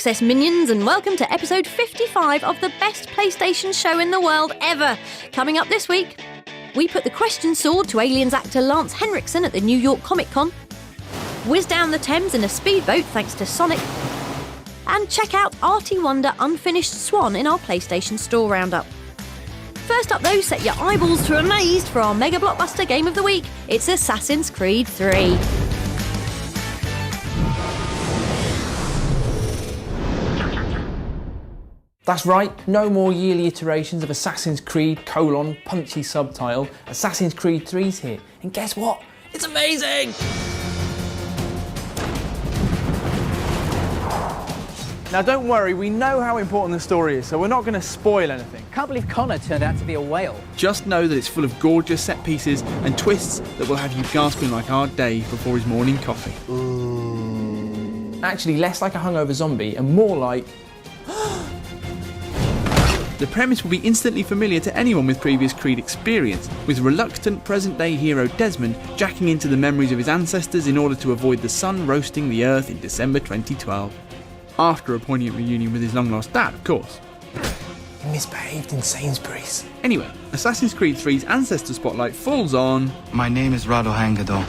Access minions, and welcome to episode 55 of the best PlayStation show in the world ever. Coming up this week, we put the question sword to Aliens actor Lance Henriksen at the New York Comic Con, whiz down the Thames in a speedboat thanks to Sonic, and check out Artie Wonder Unfinished Swan in our PlayStation Store Roundup. First up though, set your eyeballs to amazed for our mega blockbuster game of the week. It's Assassin's Creed 3. That's right, no more yearly iterations of Assassin's Creed, punchy subtitle. Assassin's Creed 3's here. And guess what? It's amazing! Now don't worry, we know how important the story is, so we're not going to spoil anything. Can't believe Connor turned out to be a whale. Just know that it's full of gorgeous set pieces and twists that will have you gasping like our Dave before his morning coffee. Actually, less like a hungover zombie and more like... The premise will be instantly familiar to anyone with previous Creed experience, with reluctant present-day hero Desmond jacking into the memories of his ancestors in order to avoid the sun roasting the earth in December 2012. After a poignant reunion with his long-lost dad, of course. He misbehaved in Sainsbury's. Anyway, Assassin's Creed 3's ancestor spotlight falls on... My name is Rado Hangado.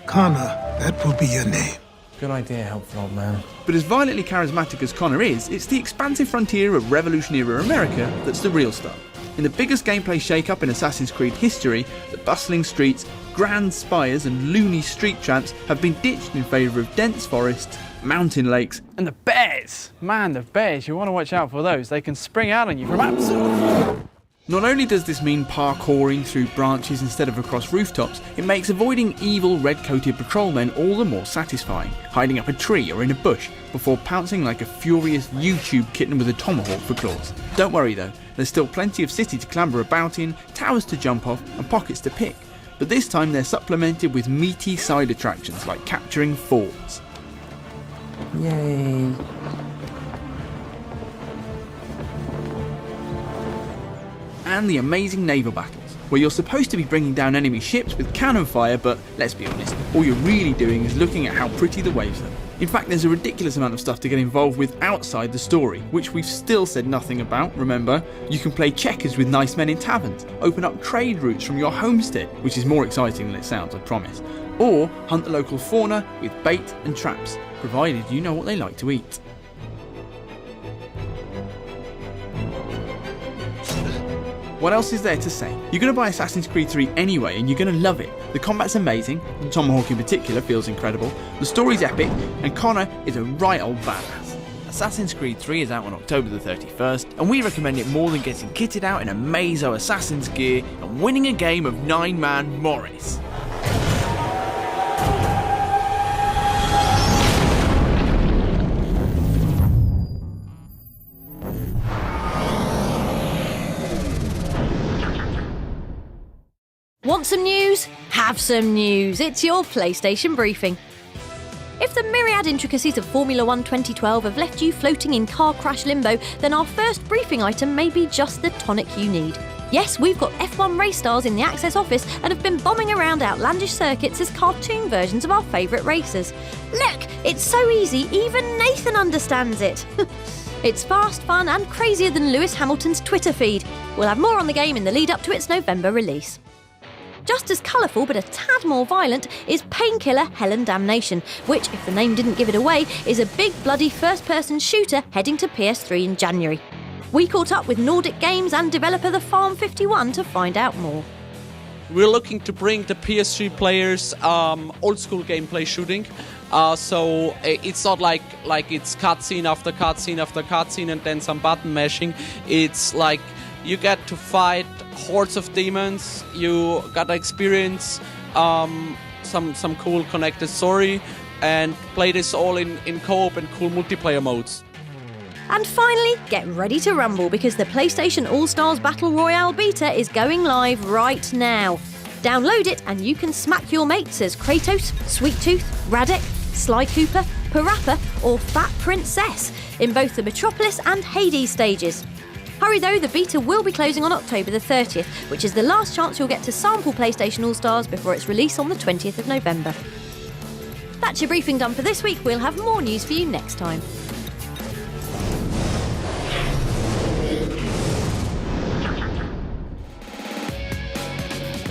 Connor, that will be your name. Good idea, helpful old man. But as violently charismatic as Connor is, it's the expansive frontier of Revolution-era America that's the real star. In the biggest gameplay shake-up in Assassin's Creed history, the bustling streets, grand spires and loony street tramps have been ditched in favour of dense forests, mountain lakes... And the bears! Man, the bears, you want to watch out for those. They can spring out on you from absolutely... Not only does this mean parkouring through branches instead of across rooftops, it makes avoiding evil red-coated patrolmen all the more satisfying, hiding up a tree or in a bush before pouncing like a furious YouTube kitten with a tomahawk for claws. Don't worry though, there's still plenty of city to clamber about in, towers to jump off and pockets to pick, but this time they're supplemented with meaty side attractions like capturing forts. Yay. And the amazing naval battles, where you're supposed to be bringing down enemy ships with cannon fire, but let's be honest, all you're really doing is looking at how pretty the waves are. In fact, there's a ridiculous amount of stuff to get involved with outside the story, which we've still said nothing about, remember? You can play checkers with nice men in taverns, open up trade routes from your homestead, which is more exciting than it sounds, I promise, or hunt the local fauna with bait and traps, provided you know what they like to eat. What else is there to say? You're going to buy Assassin's Creed 3 anyway and you're going to love it. The combat's amazing, the Tomahawk in particular feels incredible, the story's epic, and Connor is a right old badass. Assassin's Creed 3 is out on October the 31st, and we recommend it more than getting kitted out in a Mazo Assassin's gear and winning a game of 9-man Morris. Want some news? Have some news. It's your PlayStation briefing. If the myriad intricacies of Formula 1 2012 have left you floating in car crash limbo, then our first briefing item may be just the tonic you need. Yes, we've got F1 race stars in the Access office and have been bombing around outlandish circuits as cartoon versions of our favourite racers. Look, it's so easy, even Nathan understands it. It's fast, fun and crazier than Lewis Hamilton's Twitter feed. We'll have more on the game in the lead up to its November release. Just as colourful but a tad more violent is Painkiller Hell and Damnation, which, if the name didn't give it away, is a big bloody first-person shooter heading to PS3 in January. We caught up with Nordic Games and developer The Farm 51 to find out more. We're looking to bring the PS3 players old-school gameplay shooting. So it's not like it's cutscene after cutscene after cutscene and then some button mashing. It's like you get to fight hordes of demons, you gotta experience some cool connected story and play this all in co-op and cool multiplayer modes. And finally, get ready to rumble because the PlayStation All-Stars Battle Royale beta is going live right now. Download it and you can smack your mates as Kratos, Sweet Tooth, Radek, Sly Cooper, Parappa or Fat Princess in both the Metropolis and Hades stages. Hurry though, the beta will be closing on October the 30th, which is the last chance you'll get to sample PlayStation All-Stars before its release on the 20th of November. That's your briefing done for this week. We'll have more news for you next time.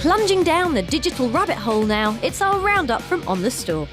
Plunging down the digital rabbit hole now, it's our roundup from On the Store.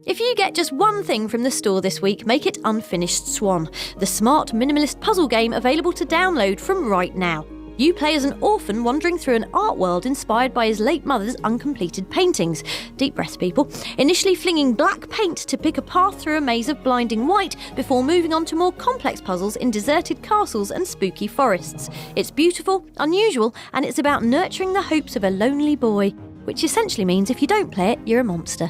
If you get just one thing from the store this week, make it Unfinished Swan, the smart minimalist puzzle game available to download from right now. You play as an orphan wandering through an art world inspired by his late mother's uncompleted paintings. Deep breaths, people. Initially flinging black paint to pick a path through a maze of blinding white before moving on to more complex puzzles in deserted castles and spooky forests. It's beautiful, unusual, and it's about nurturing the hopes of a lonely boy, which essentially means if you don't play it, you're a monster.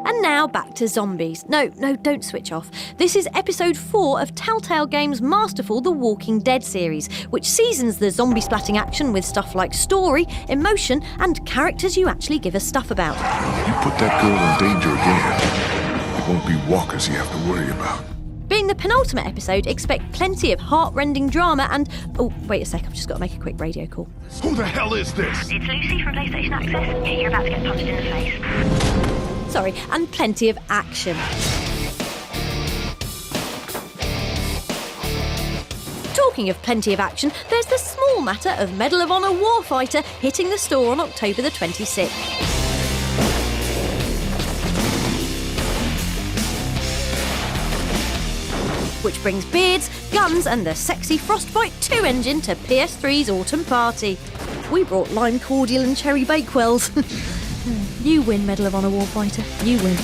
And now back to zombies. No, don't switch off. This is episode 4 of Telltale Games' masterful The Walking Dead series, which seasons the zombie-splatting action with stuff like story, emotion, and characters you actually give a stuff about. You put that girl in danger again, it won't be walkers you have to worry about. Being the penultimate episode, expect plenty of heart-rending drama and... Oh, wait a sec, I've just got to make a quick radio call. Who the hell is this? It's Lucy from PlayStation Access. You're about to get punched in the face. Sorry, and plenty of action. Talking of plenty of action, there's the small matter of Medal of Honor Warfighter hitting the store on October the 26th. Which brings beards, guns and the sexy Frostbite 2 engine to PS3's autumn party. We brought lime cordial and cherry bakewells. You win, Medal of Honor Warfighter. You win.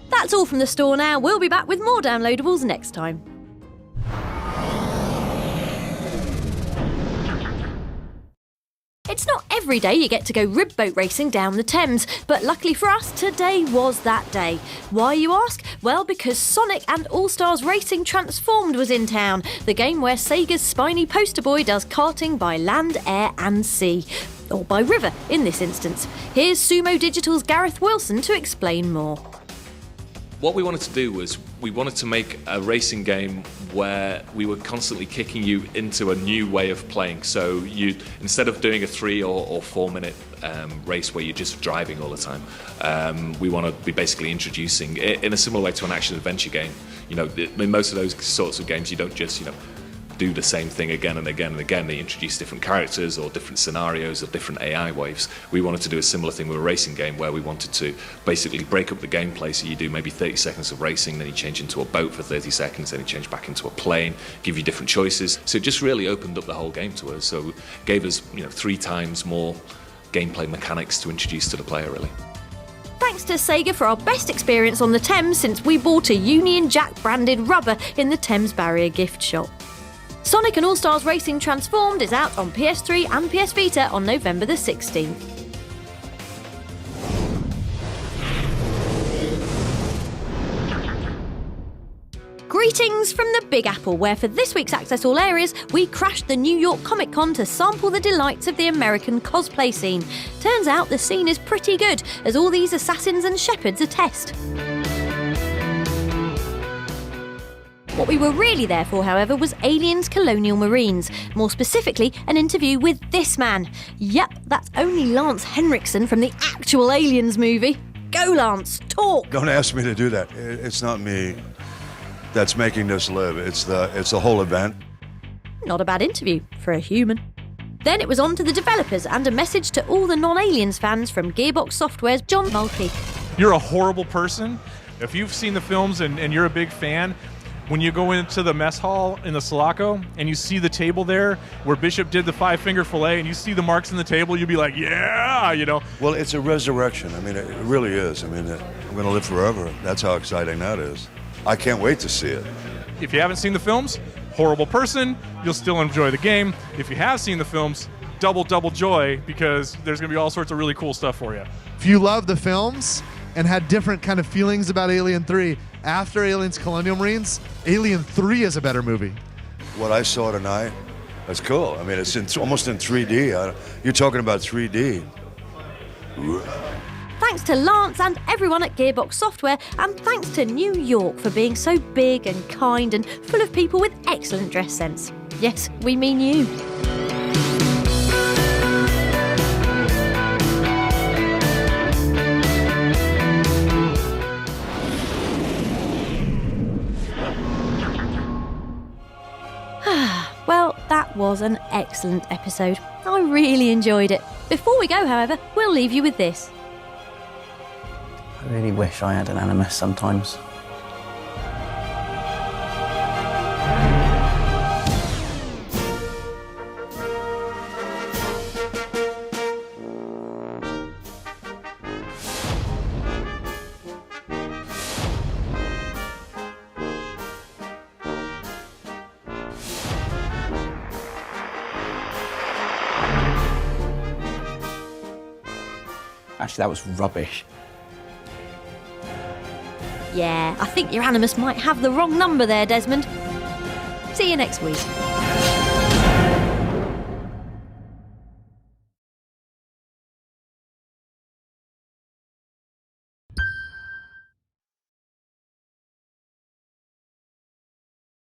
That's all from the store now. We'll be back with more downloadables next time. It's not every day you get to go ribboat racing down the Thames, but luckily for us, today was that day. Why, you ask? Well, because Sonic and All-Stars Racing Transformed was in town, the game where Sega's spiny poster boy does karting by land, air and sea. Or by river, in this instance. Here's Sumo Digital's Gareth Wilson to explain more. What we wanted to do was we wanted to make a racing game where we were constantly kicking you into a new way of playing. So you, instead of doing a 3 or 4 minute race where you're just driving all the time, we want to be basically introducing it in a similar way to an action adventure game. You know, in most of those sorts of games, you don't just, do the same thing again and again and again. They introduce different characters or different scenarios or different AI waves. We wanted to do a similar thing with a racing game where we wanted to basically break up the gameplay, so you do maybe 30 seconds of racing, then you change into a boat for 30 seconds, then you change back into a plane, give you different choices. So it just really opened up the whole game to us. So it gave us 3 times more gameplay mechanics to introduce to the player, really. Thanks to Sega for our best experience on the Thames since we bought a Union Jack branded rubber in the Thames Barrier gift shop. Sonic and All-Stars Racing Transformed is out on PS3 and PS Vita on November the 16th. Greetings from the Big Apple, where for this week's Access All Areas, we crashed the New York Comic Con to sample the delights of the American cosplay scene. Turns out the scene is pretty good, as all these assassins and shepherds attest. What we were really there for, however, was Aliens Colonial Marines. More specifically, an interview with this man. Yep, that's only Lance Henriksen from the actual Aliens movie. Go, Lance, talk! Don't ask me to do that. It's not me that's making this live. It's the whole event. Not a bad interview for a human. Then it was on to the developers and a message to all the non-Aliens fans from Gearbox Software's John Mulkey. You're a horrible person. If you've seen the films and you're a big fan, when you go into the mess hall in the Sulaco and you see the table there where Bishop did the 5-finger fillet and you see the marks in the table, you'll be like, yeah, Well, it's a resurrection. I mean, it really is. I mean, I'm going to live forever. That's how exciting that is. I can't wait to see it. If you haven't seen the films, horrible person, you'll still enjoy the game. If you have seen the films, double joy, because there's going to be all sorts of really cool stuff for you. If you love the films and had different kind of feelings about Alien 3, after Aliens Colonial Marines, Alien 3 is a better movie. What I saw tonight, that's cool. I mean, it's almost in 3D. You're talking about 3D. Thanks to Lance and everyone at Gearbox Software, and thanks to New York for being so big and kind and full of people with excellent dress sense. Yes, we mean you. Well, that was an excellent episode. I really enjoyed it. Before we go, however, we'll leave you with this. I really wish I had an Animus sometimes. Actually, that was rubbish. Yeah, I think your Animus might have the wrong number there, Desmond. See you next week.